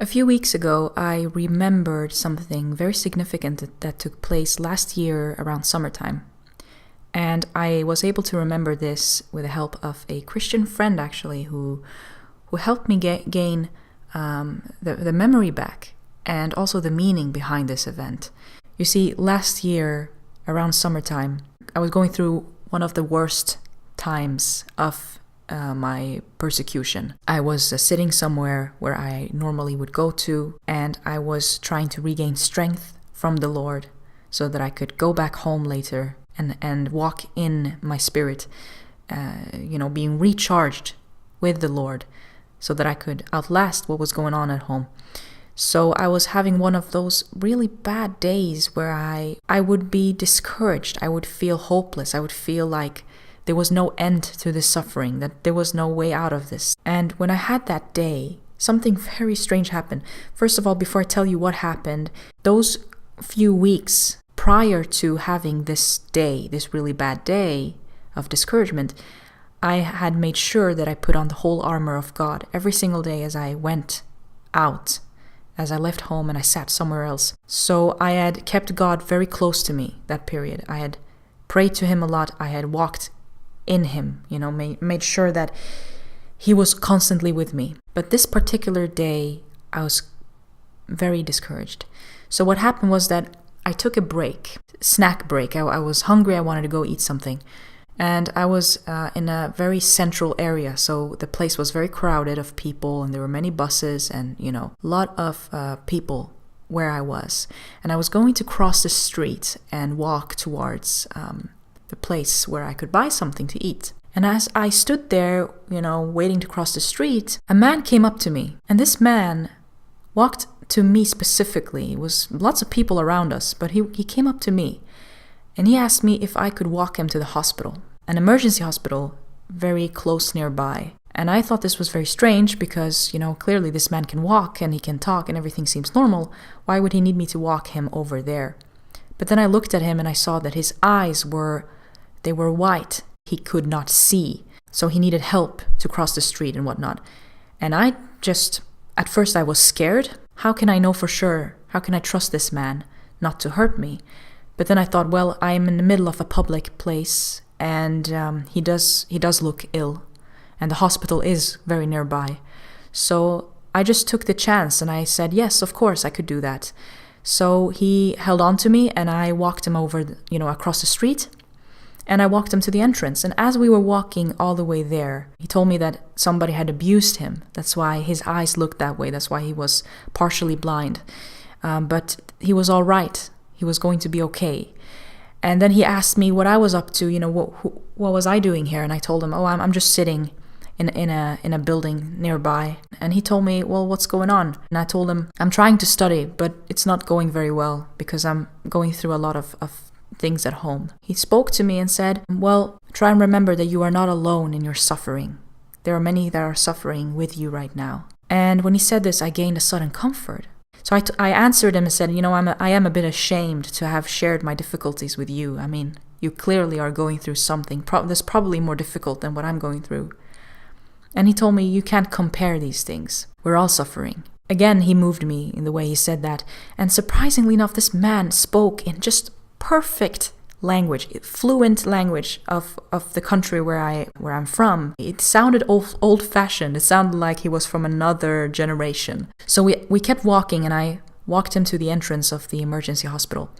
A few weeks ago, I remembered something very significant that took place last year around summertime. And I was able to remember this with the help of a Christian friend, actually, who helped me gain the memory back and also the meaning behind this event. You see, last year around summertime, I was going through one of the worst times of my persecution. I was sitting somewhere where I normally would go to, and I was trying to regain strength from the Lord so that I could go back home later and walk in my spirit, being recharged with the Lord so that I could outlast what was going on at home. So I was having one of those really bad days where I would be discouraged. I would feel hopeless. I would feel like there was no end to this suffering, that there was no way out of this. And when I had that day, something very strange happened. First of all, before I tell you what happened, those few weeks prior to having this day, this really bad day of discouragement, I had made sure that I put on the whole armor of God every single day as I went out, as I left home and I sat somewhere else. So I had kept God very close to me that period. I had prayed to Him a lot. I had walked in Him, made sure that He was constantly with me. But this particular day, I was very discouraged. So what happened was that I took a snack break. I was hungry. I wanted to go eat something. And I was in a very central area. So the place was very crowded of people, and there were many buses and, a lot of people where I was. And I was going to cross the street and walk towards the place where I could buy something to eat. And as I stood there, waiting to cross the street, a man came up to me. And this man walked to me specifically. It was lots of people around us, but he came up to me. And he asked me if I could walk him to the hospital, an emergency hospital very close nearby. And I thought this was very strange because, clearly this man can walk and he can talk and everything seems normal. Why would he need me to walk him over there? But then I looked at him and I saw that his eyes were white. He could not see. So he needed help to cross the street and whatnot. And at first I was scared. How can I know for sure? How can I trust this man not to hurt me? But then I thought, well, I'm in the middle of a public place and he does look ill. And the hospital is very nearby. So I just took the chance and I said, yes, of course I could do that. So he held on to me and I walked him over, across the street. And I walked him to the entrance. And as we were walking all the way there, he told me that somebody had abused him. That's why his eyes looked that way. That's why he was partially blind. But he was all right. He was going to be okay. And then he asked me what I was up to. What was I doing here? And I told him, I'm just sitting in a building nearby. And he told me, well, what's going on? And I told him, I'm trying to study, but it's not going very well because I'm going through a lot of things at home. He spoke to me and said, well, try and remember that you are not alone in your suffering. There are many that are suffering with you right now. And when he said this, I gained a sudden comfort. So I answered him and said, I am a bit ashamed to have shared my difficulties with you. I mean, you clearly are going through something that's probably more difficult than what I'm going through. And he told me, you can't compare these things. We're all suffering. Again, he moved me in the way he said that. And surprisingly enough, this man spoke in just perfect language, fluent language of the country where I'm from. It sounded old-fashioned. It sounded like he was from another generation. So we kept walking, and I walked him to the entrance of the emergency hospital.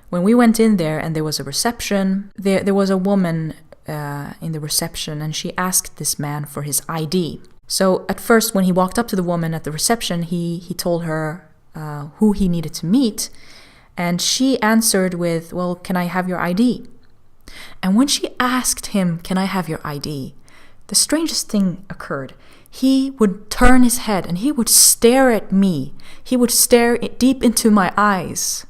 When we went in there and there was a reception, there was a woman in the reception, and she asked this man for his ID. So at first, when he walked up to the woman at the reception, he told her who he needed to meet. And she answered with, well, can I have your ID? And when she asked him, can I have your ID? The strangest thing occurred. He would turn his head and he would stare at me. He would stare deep into my eyes.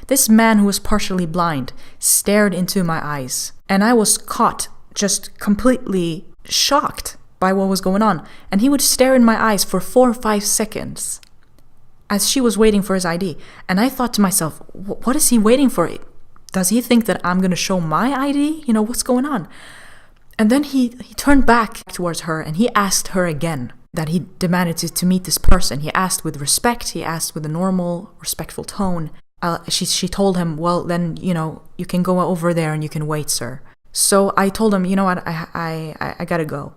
This man who was partially blind stared into my eyes. And I was caught, just completely shocked by what was going on. And he would stare in my eyes for 4 or 5 seconds. As she was waiting for his ID. And I thought to myself, what is he waiting for? Does he think that I'm going to show my ID? What's going on? And then he turned back towards her and he asked her again, that he demanded to meet this person. He asked with respect. He asked with a normal, respectful tone. She told him, well, then, you can go over there and you can wait, sir. So I told him, you know what, I gotta go.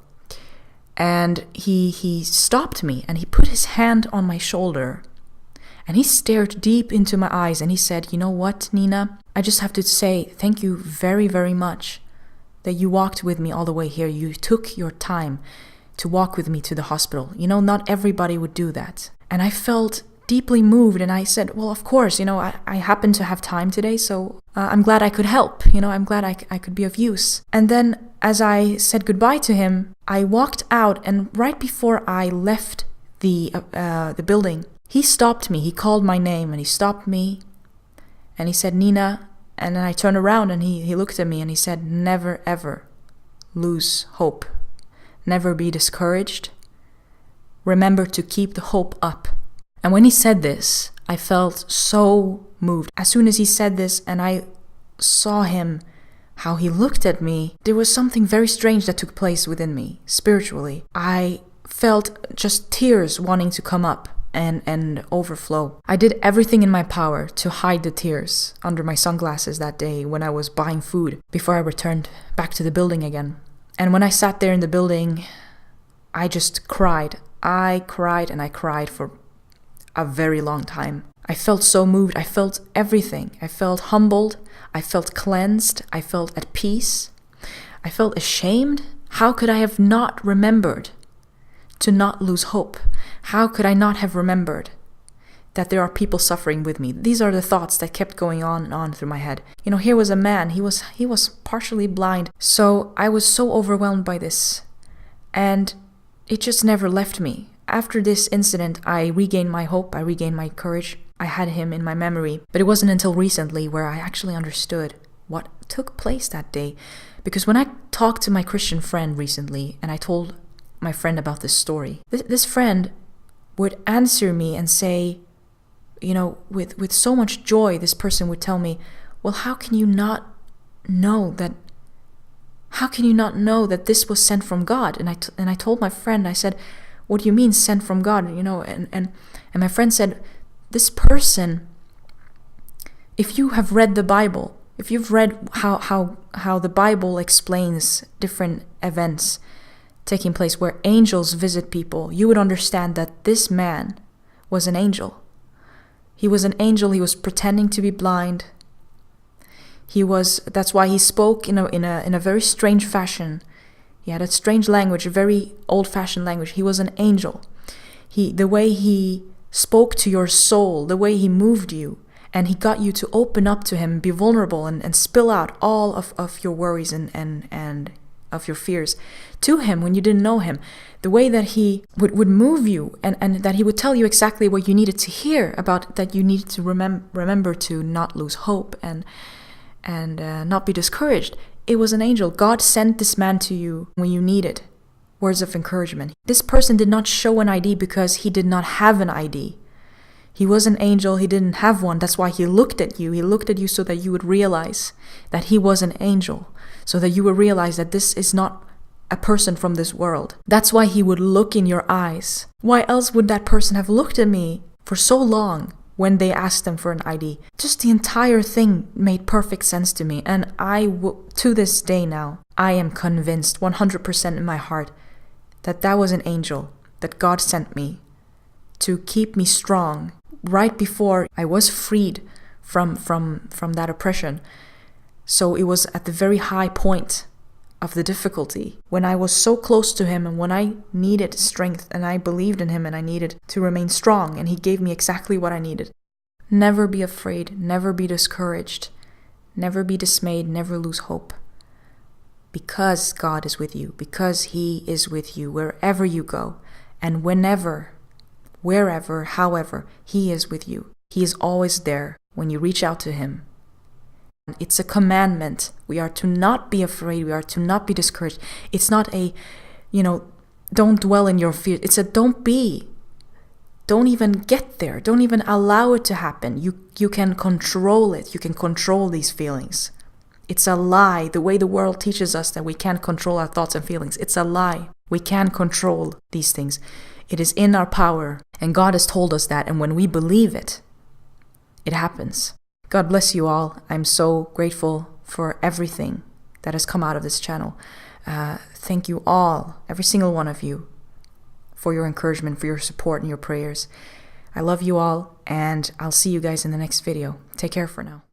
And he stopped me and he put his hand on my shoulder and he stared deep into my eyes and he said, you know what, Nina, I just have to say thank you very, very much that you walked with me all the way here. You took your time to walk with me to the hospital. Not everybody would do that. And I felt deeply moved and I said, well, of course, I happen to have time today, so I'm glad I could help. I'm glad I could be of use. And then as I said goodbye to him, I walked out, and right before I left the building, he stopped me. He called my name and he stopped me and he said, Nina. And then I turned around and he looked at me and he said, never ever lose hope. Never be discouraged. Remember to keep the hope up. And when he said this, I felt so moved. As soon as he said this and I saw him, how he looked at me, there was something very strange that took place within me, spiritually. I felt just tears wanting to come up and overflow. I did everything in my power to hide the tears under my sunglasses that day when I was buying food before I returned back to the building again. And when I sat there in the building, I just cried. I cried and I cried for a very long time. I felt so moved. I felt everything. I felt humbled. I felt cleansed. I felt at peace. I felt ashamed. How could I have not remembered to not lose hope? How could I not have remembered that there are people suffering with me? These are the thoughts that kept going on and on through my head. Here was a man. He was partially blind. So I was so overwhelmed by this. And it just never left me. After this incident, I regained my hope, I regained my courage. I had him in my memory, but it wasn't until recently where I actually understood what took place that day. Because when I talked to my Christian friend recently, and I told my friend about this story, this friend would answer me and say, with so much joy, this person would tell me, well, how can you not know that this was sent from God? And I told my friend, I said, what do you mean sent from God? And my friend said, this person, if you have read the Bible, if you've read how the Bible explains different events taking place where angels visit people, you would understand that this man was an angel. He was an angel. He was pretending to be blind. That's why he spoke in a very strange fashion. He had a strange language, a very old-fashioned language. He was an angel. The way he spoke to your soul, the way he moved you, and he got you to open up to him, be vulnerable, and spill out all of your worries and of your fears to him when you didn't know him. The way that he would move you and that he would tell you exactly what you needed to hear about, that you needed to remember to not lose hope and not be discouraged. It was an angel. God sent this man to you when you needed words of encouragement. This person did not show an ID because he did not have an ID. He was an angel. He didn't have one. That's why he looked at you. He looked at you so that you would realize that he was an angel, so that you would realize that this is not a person from this world. That's why he would look in your eyes. Why else would that person have looked at me for so long when they asked them for an ID? Just the entire thing made perfect sense to me. And to this day now, I am convinced 100% in my heart that was an angel that God sent me to keep me strong right before I was freed from that oppression. So it was at the very high point of the difficulty, when I was so close to him and when I needed strength and I believed in him and I needed to remain strong, and he gave me exactly what I needed. Never be afraid, never be discouraged, never be dismayed, never lose hope. Because God is with you, because he is with you wherever you go, and whenever, wherever, however, he is with you. He is always there when you reach out to him. It's a commandment. We are to not be afraid. We are to not be discouraged. It's not a, don't dwell in your fear. It's a don't be. Don't even get there. Don't even allow it to happen. You can control it. You can control these feelings. It's a lie. The way the world teaches us that we can't control our thoughts and feelings. It's a lie. We can control these things. It is in our power, and God has told us that, and when we believe it, it happens. God bless you all. I'm so grateful for everything that has come out of this channel. Thank you all, every single one of you, for your encouragement, for your support and your prayers. I love you all, and I'll see you guys in the next video. Take care for now.